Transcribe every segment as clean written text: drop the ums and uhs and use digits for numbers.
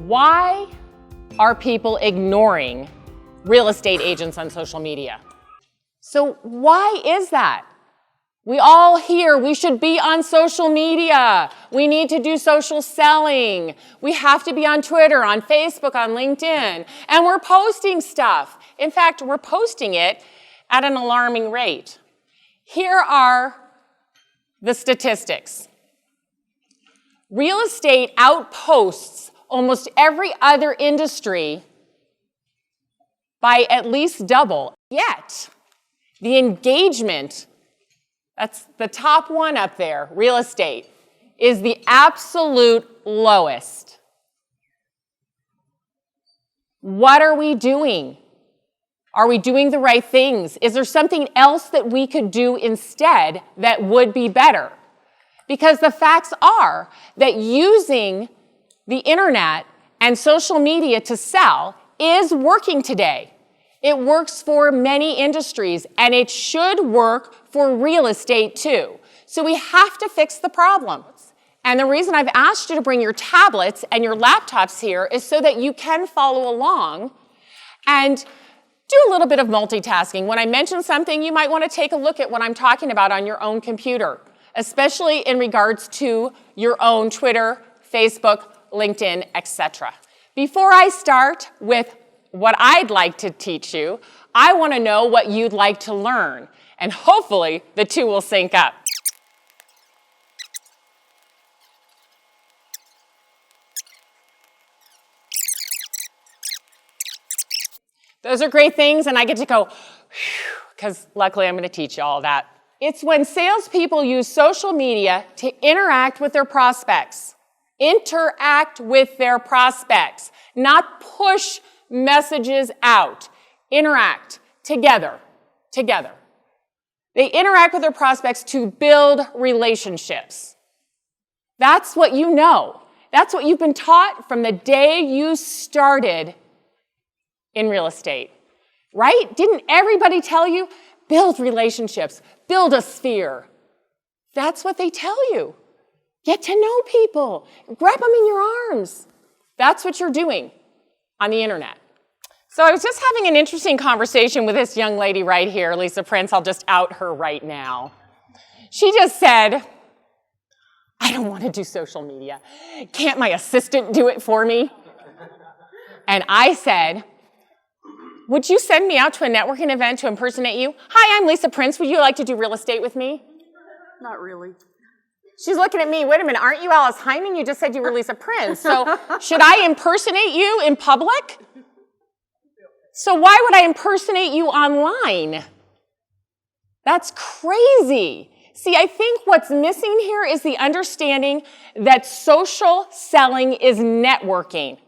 Why are people ignoring real estate agents on social media? So why is that? We all hear we should be on social media. We need to do social selling. We have to be on Twitter, on Facebook, on LinkedIn. And we're posting stuff. In fact, we're posting it at an alarming rate. Here are the statistics. Real estate outposts almost every other industry by at least double. Yet, the engagement, that's the top one up there, real estate, is the absolute lowest. What are we doing? Are we doing the right things? Is there something else that we could do instead that would be better? Because the facts are that using the internet and social media to sell is working today. It works for many industries, and it should work for real estate too. So we have to fix the problem. And the reason I've asked you to bring your tablets and your laptops here is so that you can follow along and do a little bit of multitasking. When I mention something, you might want to take a look at what I'm talking about on your own computer, especially in regards to your own Twitter, Facebook, LinkedIn, etc. Before I start with what I'd like to teach you, I want to know what you'd like to learn, and hopefully the two will sync up. Those are great things, and I get to go, because luckily I'm going to teach you all that. It's when salespeople use social media to interact with their prospects. Interact with their prospects, not push messages out. Interact together. They interact with their prospects to build relationships. That's what you know. That's what you've been taught from the day you started in real estate, right? Didn't everybody tell you? Build relationships, build a sphere. That's what they tell you. Get to know people, grab them in your arms. That's what you're doing on the internet. So I was just having an interesting conversation with this young lady right here, Lisa Prince. I'll just out her right now. She just said, I don't want to do social media. Can't my assistant do it for me? And I said, would you send me out to a networking event to impersonate you? Hi, I'm Lisa Prince. Would you like to do real estate with me? Not really. She's looking at me. Wait a minute, aren't you Alice Hyman? You just said you were Lisa Prince. So should I impersonate you in public? So why would I impersonate you online? That's crazy. See, I think what's missing here is the understanding that social selling is networking.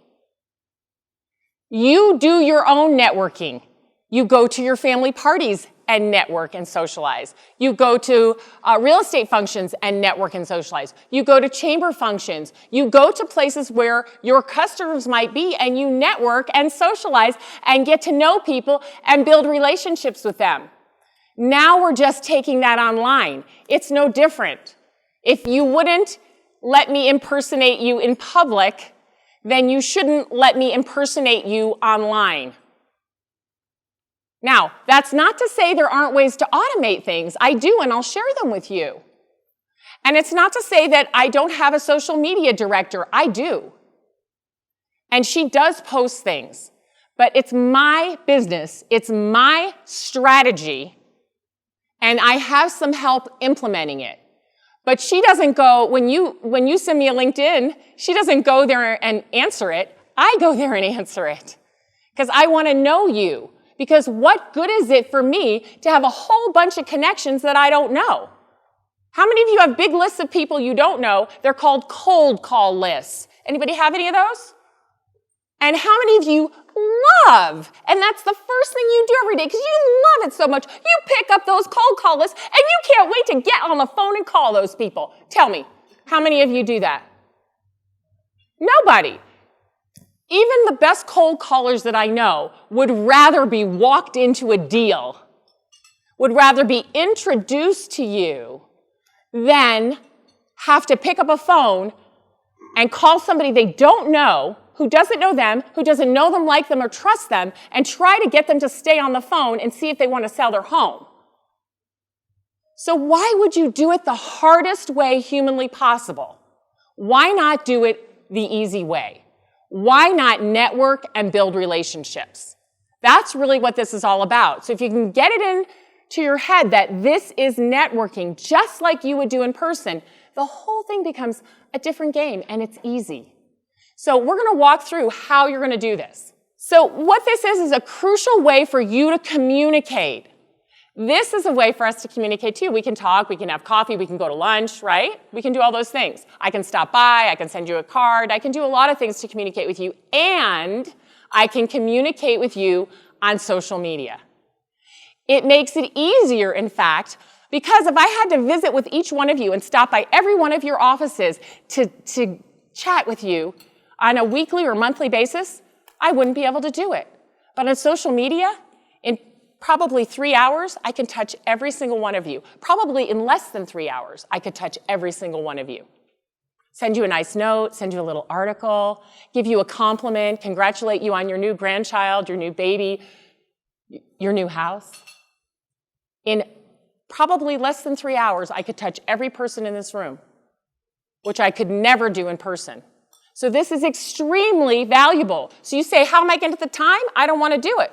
You do your own networking. You go to your family parties and network and socialize. You go to real estate functions and network and socialize. You go to chamber functions. You go to places where your customers might be and you network and socialize and get to know people and build relationships with them. Now we're just taking that online. It's no different. If you wouldn't let me impersonate you in public, then you shouldn't let me impersonate you online. Now, that's not to say there aren't ways to automate things. I do, and I'll share them with you. And it's not to say that I don't have a social media director. I do. And she does post things. But it's my business. It's my strategy. And I have some help implementing it. But she doesn't go, when you send me a LinkedIn, she doesn't go there and answer it. I go there and answer it. Because I want to know you. Because what good is it for me to have a whole bunch of connections that I don't know? How many of you have big lists of people you don't know? They're called cold call lists. Anybody have any of those? And how many of you love, and that's the first thing you do every day because you love it so much, you pick up those cold call lists and you can't wait to get on the phone and call those people. Tell me, how many of you do that? Nobody. Even the best cold callers that I know would rather be walked into a deal, would rather be introduced to you than have to pick up a phone and call somebody they don't know who doesn't know them, who doesn't know them, like them, or trust them, and try to get them to stay on the phone and see if they want to sell their home. So why would you do it the hardest way humanly possible? Why not do it the easy way? Why not network and build relationships? That's really what this is all about. So if you can get it into your head that this is networking just like you would do in person, the whole thing becomes a different game, and it's easy. So we're going to walk through how you're going to do this. So what this is a crucial way for you to communicate. This is a way for us to communicate too. We can talk, we can have coffee, we can go to lunch, right? We can do all those things. I can stop by, I can send you a card, I can do a lot of things to communicate with you, and I can communicate with you on social media. It makes it easier, in fact, because if I had to visit with each one of you and stop by every one of your offices to chat with you on a weekly or monthly basis, I wouldn't be able to do it. But on social media, in probably 3 hours, I can touch every single one of you. Probably in less than 3 hours, I could touch every single one of you. Send you a nice note, send you a little article, give you a compliment, congratulate you on your new grandchild, your new baby, your new house. In probably less than 3 hours, I could touch every person in this room, which I could never do in person. So this is extremely valuable. So you say, how am I getting the time? I don't want to do it.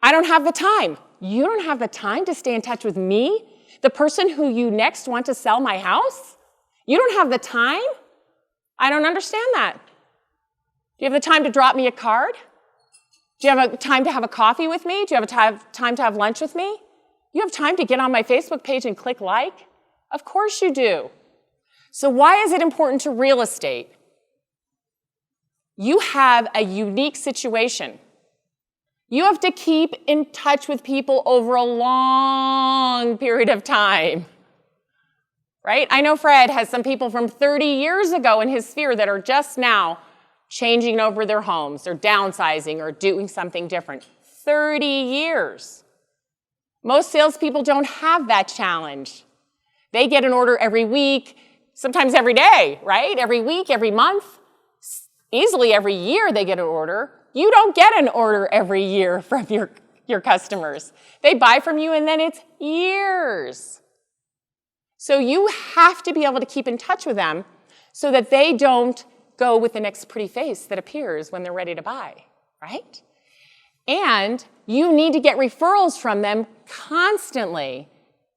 I don't have the time. You don't have the time to stay in touch with me, the person who you next want to sell my house? You don't have the time? I don't understand that. Do you have the time to drop me a card? Do you have a time to have a coffee with me? Do you have time to have lunch with me? You have time to get on my Facebook page and click like? Of course you do. So why is it important to real estate? You have a unique situation. You have to keep in touch with people over a long period of time, right? I know Fred has some people from 30 years ago in his sphere that are just now changing over their homes. They're downsizing or doing something different. 30 years. Most salespeople don't have that challenge. They get an order every week, sometimes every day, right? Every week, every month. Easily every year they get an order. You don't get an order every year from your customers. They buy from you and then it's years. So you have to be able to keep in touch with them so that they don't go with the next pretty face that appears when they're ready to buy, right? And you need to get referrals from them constantly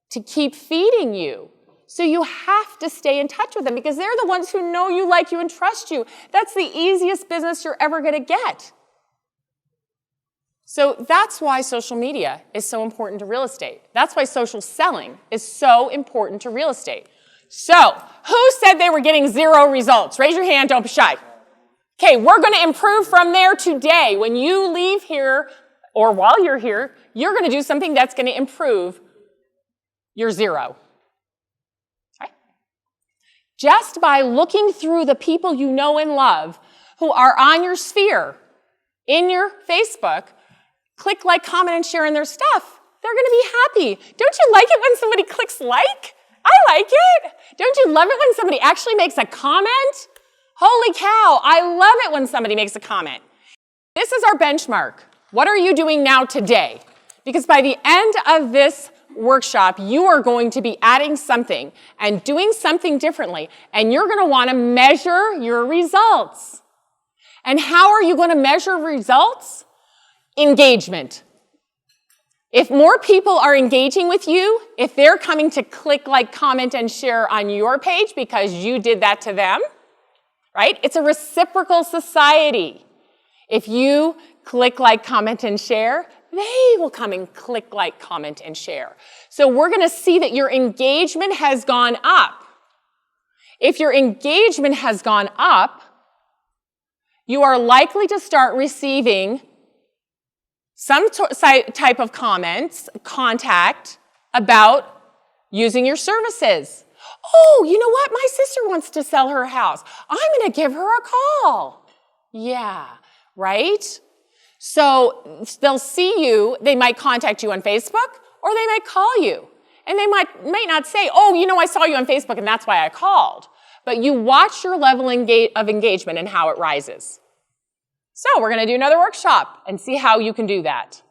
to keep feeding you. So you have to stay in touch with them because they're the ones who know you, like you, and trust you. That's the easiest business you're ever going to get. So that's why social media is so important to real estate. That's why social selling is so important to real estate. So who said they were getting 0 results? Raise your hand, don't be shy. Okay, we're going to improve from there today. When you leave here, or while you're here, you're going to do something that's going to improve your 0. Okay? Just by looking through the people you know and love who are on your sphere, in your Facebook, click like, comment, and share in their stuff, they're going to be happy. Don't you like it when somebody clicks like? I like it. Don't you love it when somebody actually makes a comment? Holy cow, I love it when somebody makes a comment. This is our benchmark. What are you doing now today? Because by the end of this workshop, you are going to be adding something and doing something differently, and you're going to want to measure your results. And how are you going to measure results? Engagement. If more people are engaging with you, if they're coming to click, like, comment, and share on your page because you did that to them, right? It's a reciprocal society. If you click, like, comment, and share, they will come and click, like, comment, and share. So we're going to see that your engagement has gone up. If your engagement has gone up, you are likely to start receiving some type of comments, contact about using your services. Oh, you know what? My sister wants to sell her house. I'm going to give her a call. Yeah, right? So they'll see you. They might contact you on Facebook, or they might call you. And they might not say, oh, you know, I saw you on Facebook, and that's why I called. But you watch your level of engagement and how it rises. So we're going to do another workshop and see how you can do that.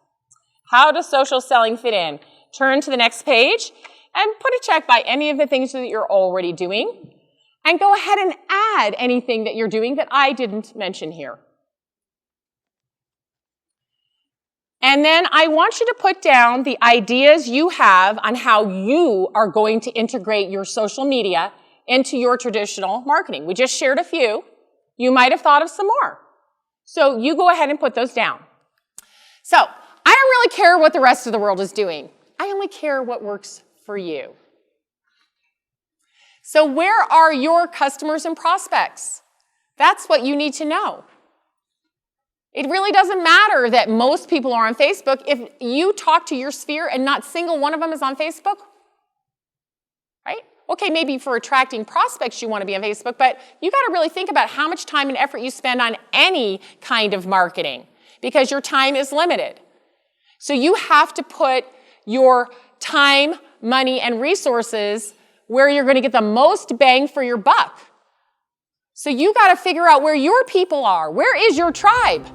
How does social selling fit in? Turn to the next page and put a check by any of the things that you're already doing. And go ahead and add anything that you're doing that I didn't mention here. And then I want you to put down the ideas you have on how you are going to integrate your social media into your traditional marketing. We just shared a few. You might have thought of some more. So you go ahead and put those down. So I don't really care what the rest of the world is doing. I only care what works for you. So where are your customers and prospects? That's what you need to know. It really doesn't matter that most people are on Facebook if you talk to your sphere and not a single one of them is on Facebook, right? Okay, maybe for attracting prospects you want to be on Facebook, but you got to really think about how much time and effort you spend on any kind of marketing because your time is limited. So you have to put your time, money, and resources where you're going to get the most bang for your buck. So you got to figure out where your people are. Where is your tribe?